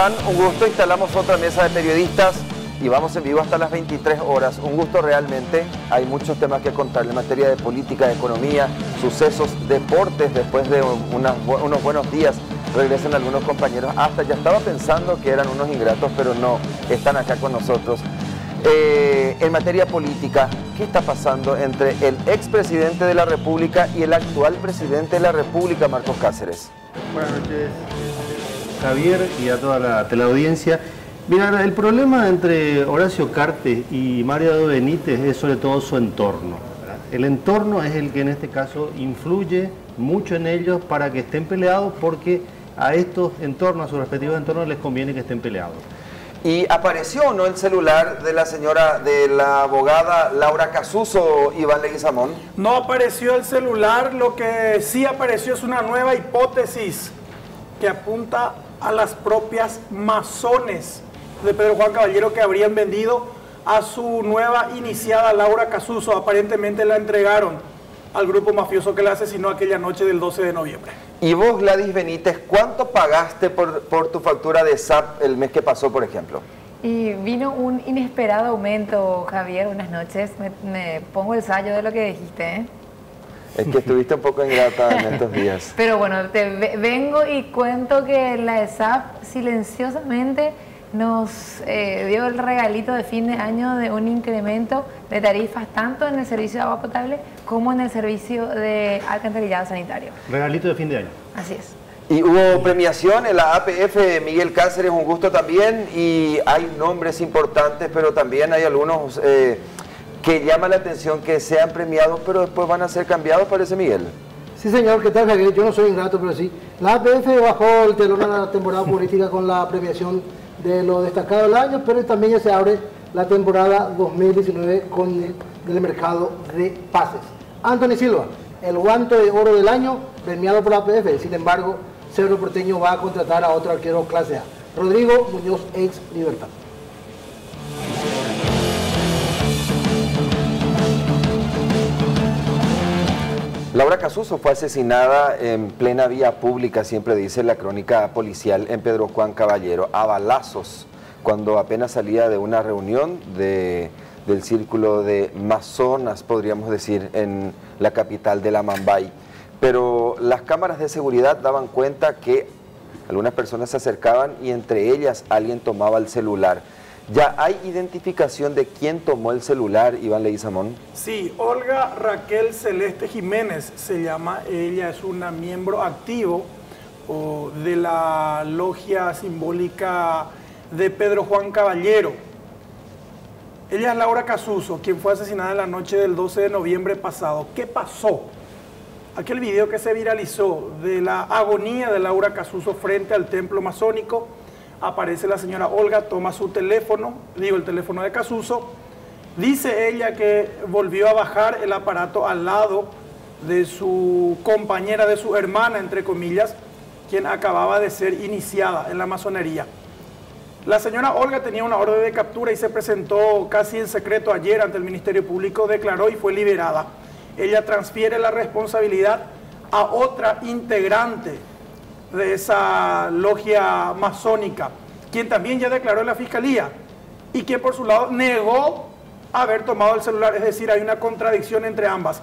están? Un gusto. Instalamos otra mesa de periodistas y vamos en vivo hasta las 23 horas. Un gusto realmente. Hay muchos temas que contarle en materia de política, de economía, sucesos, deportes. Después de unos buenos días regresan algunos compañeros. Hasta ya estaba pensando que eran unos ingratos, pero no, están acá con nosotros. En materia política, ¿qué está pasando entre el expresidente de la República y el actual presidente de la República, Marcos Cáceres? Buenas noches, Javier, y a toda la teleaudiencia. Mira, el problema entre Horacio Cartes y Mario Benítez es sobre todo su entorno, ¿verdad? El entorno es el que en este caso influye mucho en ellos para que estén peleados, porque a estos entornos, a sus respectivos entornos, les conviene que estén peleados. ¿Y apareció o no el celular de la abogada Laura Casuso, Iván Leguizamón? No apareció el celular, lo que sí apareció es una nueva hipótesis que apunta a las propias masones de Pedro Juan Caballero, que habrían vendido a su nueva iniciada Laura Casuso. Aparentemente la entregaron al grupo mafioso que la asesinó aquella noche del 12 de noviembre. Y vos, Gladys Benítez, ¿cuánto pagaste por tu factura de SAP el mes que pasó, por ejemplo? Y vino un inesperado aumento, Javier. Buenas noches. Me pongo el sallo de lo que dijiste, ¿eh? Es que estuviste un poco ingrata en estos días. Pero bueno, vengo y cuento que la ESAP silenciosamente nos dio el regalito de fin de año de un incremento de tarifas tanto en el servicio de agua potable como en el servicio de alcantarillado sanitario. Regalito de fin de año. Así es. Y hubo premiación en la APF, Miguel Cáceres, un gusto también, y hay nombres importantes, pero también hay algunos que llaman la atención que sean premiados, pero después van a ser cambiados, parece, Miguel. Sí, señor, ¿qué tal, Javier? Yo no soy ingrato, pero sí. La APF bajó el telón a la temporada política con la premiación de lo destacado del año, pero también ya se abre la temporada 2019 con el mercado de pases. Anthony Silva, el guante de oro del año, premiado por la APF. Sin embargo, Cerro Porteño va a contratar a otro arquero clase A, Rodrigo Muñoz, ex Libertad. Laura Casuso fue asesinada en plena vía pública, siempre dice la crónica policial, en Pedro Juan Caballero, a balazos, cuando apenas salía de una reunión del círculo de masonas, podríamos decir, en la capital de la Mambay. Pero las cámaras de seguridad daban cuenta que algunas personas se acercaban y entre ellas alguien tomaba el celular. ¿Ya hay identificación de quién tomó el celular, Iván Leguizamón? Sí, Olga Raquel Celeste Jiménez se llama. Ella es una miembro activo de la logia simbólica de Pedro Juan Caballero. Ella es Laura Casuso, quien fue asesinada en la noche del 12 de noviembre pasado. ¿Qué pasó? Aquel video que se viralizó de la agonía de Laura Casuso frente al templo masónico. Aparece la señora Olga, toma su teléfono, el teléfono de Casuso. Dice ella que volvió a bajar el aparato al lado de su compañera, de su hermana, entre comillas, quien acababa de ser iniciada en la masonería. La señora Olga tenía una orden de captura y se presentó casi en secreto ayer ante el Ministerio Público, declaró y fue liberada. Ella transfiere la responsabilidad a otra integrante de esa logia masónica, quien también ya declaró en la Fiscalía y quien por su lado negó haber tomado el celular. Es decir, hay una contradicción entre ambas.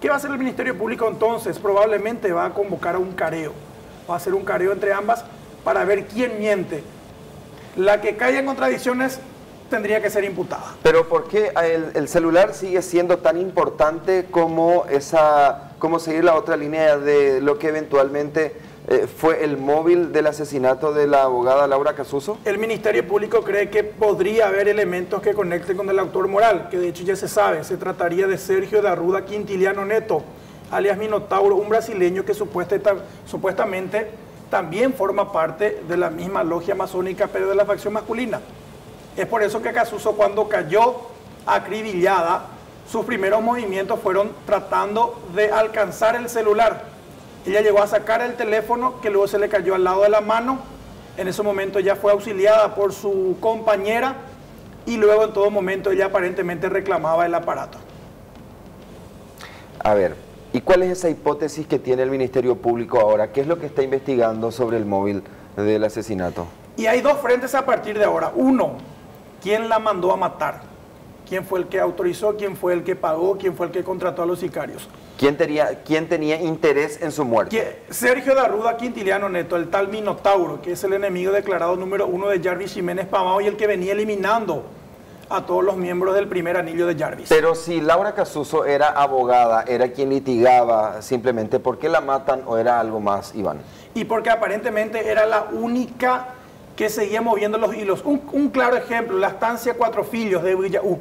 ¿Qué va a hacer el Ministerio Público entonces? Probablemente va a convocar a un careo. Va a hacer un careo entre ambas para ver quién miente. La que caiga en contradicciones tendría que ser imputada. Pero ¿por qué el celular sigue siendo tan importante como seguir la otra línea de lo que eventualmente fue el móvil del asesinato de la abogada Laura Casuso? El Ministerio Público cree que podría haber elementos que conecten con el autor moral, que de hecho ya se sabe. Se trataría de Sergio de Arruda Quintiliano Neto, alias Minotauro, un brasileño que supuestamente también forma parte de la misma logia masónica, pero de la facción masculina. Es por eso que Casuso, cuando cayó acribillada, sus primeros movimientos fueron tratando de alcanzar el celular. Ella llegó a sacar el teléfono, que luego se le cayó al lado de la mano. En ese momento ya fue auxiliada por su compañera y luego en todo momento ella aparentemente reclamaba el aparato. A ver, ¿y cuál es esa hipótesis que tiene el Ministerio Público ahora? ¿Qué es lo que está investigando sobre el móvil del asesinato? Y hay dos frentes a partir de ahora. Uno, ¿quién la mandó a matar? ¿Quién fue el que autorizó? ¿Quién fue el que pagó? ¿Quién fue el que contrató a los sicarios? ¿Quién tenía interés en su muerte? Sergio Darruda Quintiliano Neto, el tal Minotauro, que es el enemigo declarado número 1 de Jarvis Jiménez Pamao y el que venía eliminando a todos los miembros del primer anillo de Jarvis. Pero si Laura Casuso era abogada, era quien litigaba simplemente, ¿por qué la matan o era algo más, Iván? Y porque aparentemente era la única que seguía moviendo los hilos. Un claro ejemplo, la estancia Cuatro Filhos de Villaú,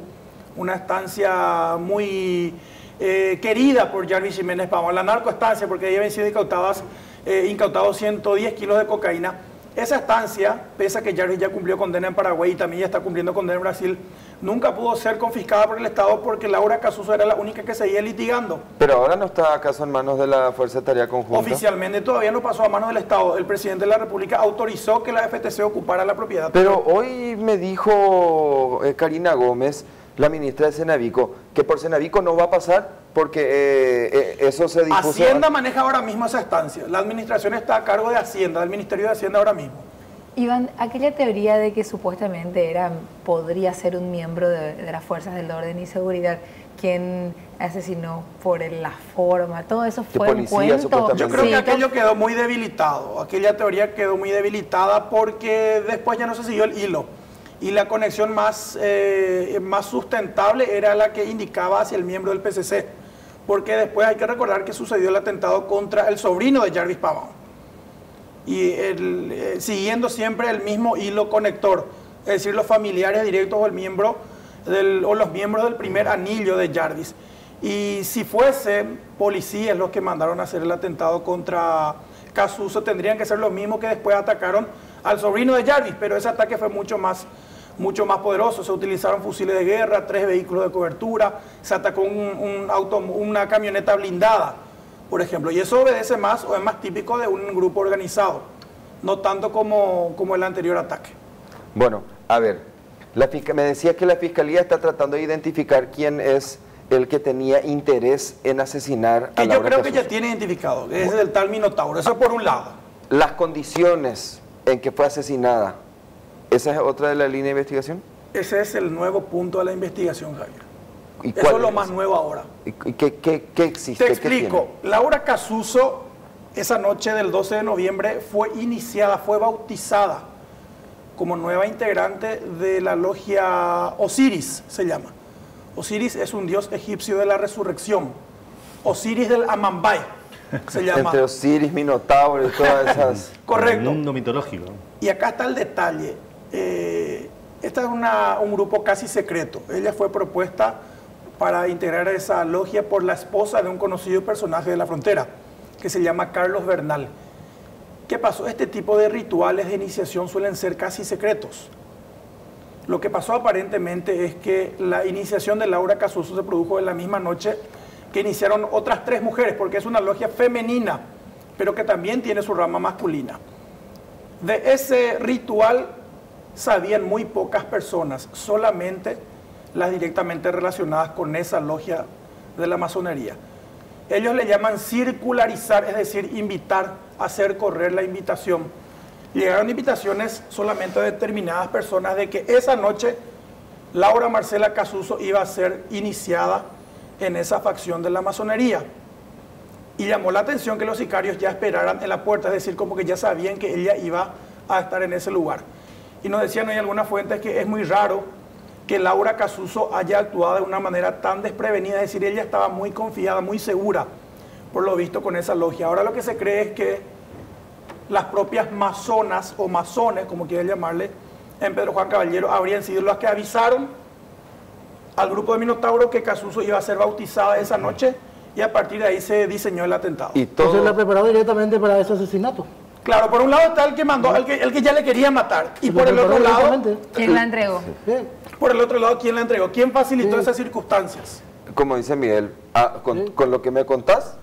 una estancia muy querida por Jarvis Jiménez Pamao, la narcoestancia, porque ahí habían sido incautados 110 kilos de cocaína. Esa estancia, pese a que Jarvis ya cumplió condena en Paraguay y también ya está cumpliendo condena en Brasil, nunca pudo ser confiscada por el Estado porque Laura Casuso era la única que seguía litigando. ¿Pero ahora no está acaso en manos de la Fuerza de Tarea Conjunta? Oficialmente todavía no pasó a manos del Estado. El presidente de la República autorizó que la FTC ocupara la propiedad. Pero hoy me dijo Karina Gómez, la ministra de Senavico, que por Senavico no va a pasar porque eso se dispuso... Hacienda maneja ahora mismo esa estancia. La administración está a cargo de Hacienda, del Ministerio de Hacienda ahora mismo. Iván, aquella teoría de que supuestamente podría ser un miembro de las fuerzas del orden y seguridad quien asesinó por la forma, todo eso fue un cuento. Yo creo que aquello quedó muy debilitado, aquella teoría quedó muy debilitada porque después ya no se siguió el hilo. Y la conexión más sustentable era la que indicaba hacia el miembro del PCC, porque después hay que recordar que sucedió el atentado contra el sobrino de Jarvis Pamao. Y siguiendo siempre el mismo hilo conector, es decir, los familiares directos o, los miembros del primer anillo de Jarvis. Y si fuesen policías los que mandaron a hacer el atentado contra Casuso, tendrían que ser los mismos que después atacaron al sobrino de Jarvis, pero ese ataque fue mucho más poderoso. Se utilizaron fusiles de guerra, 3 vehículos de cobertura, se atacó una camioneta blindada, por ejemplo, y eso obedece más o es más típico de un grupo organizado, no tanto como el anterior ataque. Bueno, a ver, me decía que la Fiscalía está tratando de identificar quién es el que tenía interés en asesinar a Laura Casuso. Yo creo que ya tiene identificado, que es el tal Minotauro, eso por un lado. Las condiciones en que fue asesinada, ¿esa es otra de la línea de investigación? Ese es el nuevo punto de la investigación, Javier. ¿Y eso es lo más nuevo ahora. ¿Y qué existe? Te explico. Laura Casuso, esa noche del 12 de noviembre, fue bautizada como nueva integrante de la logia Osiris, se llama. Osiris es un dios egipcio de la resurrección. Osiris del Amambay, se llama. Entre Osiris, Minotauro y todas esas... Correcto. Un mundo mitológico. Y acá está el detalle. Esta es un grupo casi secreto. Ella fue propuesta para integrar a esa logia por la esposa de un conocido personaje de la frontera, que se llama Carlos Bernal. ¿Qué pasó? Este tipo de rituales de iniciación suelen ser casi secretos. Lo que pasó aparentemente es que la iniciación de Laura Casuso se produjo en la misma noche que iniciaron otras 3 mujeres, porque es una logia femenina, pero que también tiene su rama masculina. De ese ritual sabían muy pocas personas, solamente las directamente relacionadas con esa logia de la masonería. Ellos le llaman circularizar, es decir, invitar, hacer correr la invitación. Llegaron invitaciones solamente a determinadas personas de que esa noche Laura Marcela Casuso iba a ser iniciada en esa facción de la masonería. Y llamó la atención que los sicarios ya esperaran en la puerta, es decir, como que ya sabían que ella iba a estar en ese lugar. Y nos decían hoy algunas fuentes que es muy raro que Laura Casuso haya actuado de una manera tan desprevenida, es decir, ella estaba muy confiada, muy segura, por lo visto con esa logia. Ahora lo que se cree es que las propias masonas o masones, como quieran llamarle, en Pedro Juan Caballero, habrían sido las que avisaron al grupo de Minotauro que Casuso iba a ser bautizada esa noche y a partir de ahí se diseñó el atentado. Y todo... Entonces la preparó directamente para ese asesinato. Claro, por un lado está el que mandó, el que ya le quería matar, y por el otro lado... ¿Quién la entregó? Por el otro lado, ¿quién la entregó? ¿Quién facilitó esas circunstancias? Como dice Miguel, con lo que me contás,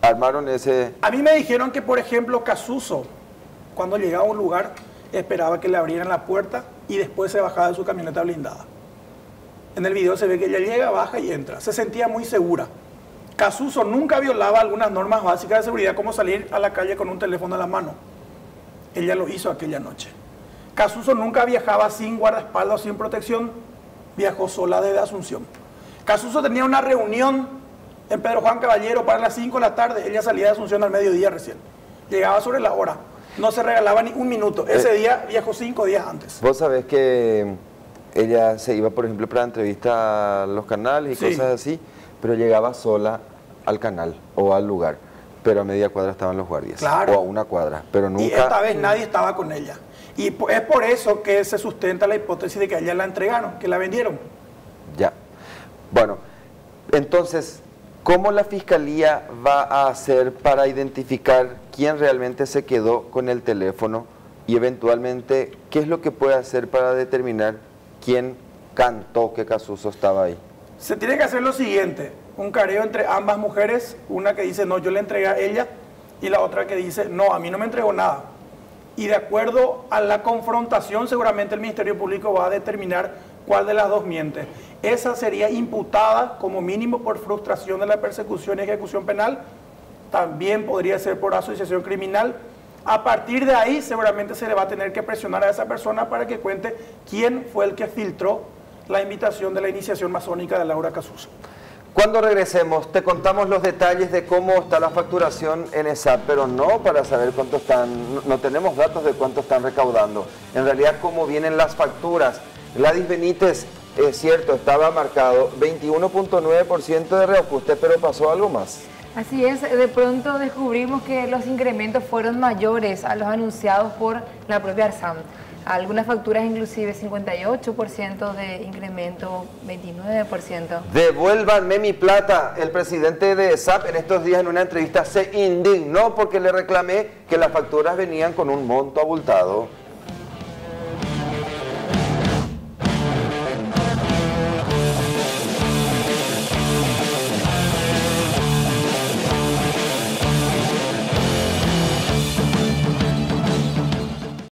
armaron ese... A mí me dijeron que, por ejemplo, Casuso, cuando llegaba a un lugar, esperaba que le abrieran la puerta y después se bajaba de su camioneta blindada. En el video se ve que ella llega, baja y entra. Se sentía muy segura. Casuso nunca violaba algunas normas básicas de seguridad, como salir a la calle con un teléfono en la mano. Ella lo hizo aquella noche. Casuso nunca viajaba sin guardaespaldas o sin protección, viajó sola desde Asunción. Casuso tenía una reunión en Pedro Juan Caballero para las 5 de la tarde, ella salía de Asunción al mediodía recién, llegaba sobre la hora, no se regalaba ni un minuto, ese día viajó 5 días antes. Vos sabés que ella se iba, por ejemplo, para entrevista a los canales y cosas así, pero llegaba sola al canal o al lugar, pero a media cuadra estaban los guardias, claro, o a una cuadra, pero nunca... Y esta vez nadie estaba con ella. Y es por eso que se sustenta la hipótesis de que a ella la entregaron, que la vendieron. Ya. Bueno, entonces, ¿cómo la Fiscalía va a hacer para identificar quién realmente se quedó con el teléfono y eventualmente qué es lo que puede hacer para determinar quién cantó que Casuso estaba ahí? Se tiene que hacer lo siguiente, un careo entre ambas mujeres, una que dice no, yo le entregué a ella, y la otra que dice no, a mí no me entregó nada. Y de acuerdo a la confrontación, seguramente el Ministerio Público va a determinar cuál de las dos miente. Esa sería imputada como mínimo por frustración de la persecución y ejecución penal, también podría ser por asociación criminal. A partir de ahí seguramente se le va a tener que presionar a esa persona para que cuente quién fue el que filtró la invitación de la iniciación masónica de Laura Casuso. Cuando regresemos te contamos los detalles de cómo está la facturación en ESAP, pero no para saber cuánto están, no tenemos datos de cuánto están recaudando. En realidad cómo vienen las facturas. Gladys Benítez, es cierto, estaba marcado 21.9% de reajuste, pero pasó algo más. Así es, de pronto descubrimos que los incrementos fueron mayores a los anunciados por la propia ARSAM. Algunas facturas inclusive 58% de incremento, 29%. Devuélvanme mi plata. El presidente de ESAP en estos días en una entrevista se indignó porque le reclamé que las facturas venían con un monto abultado.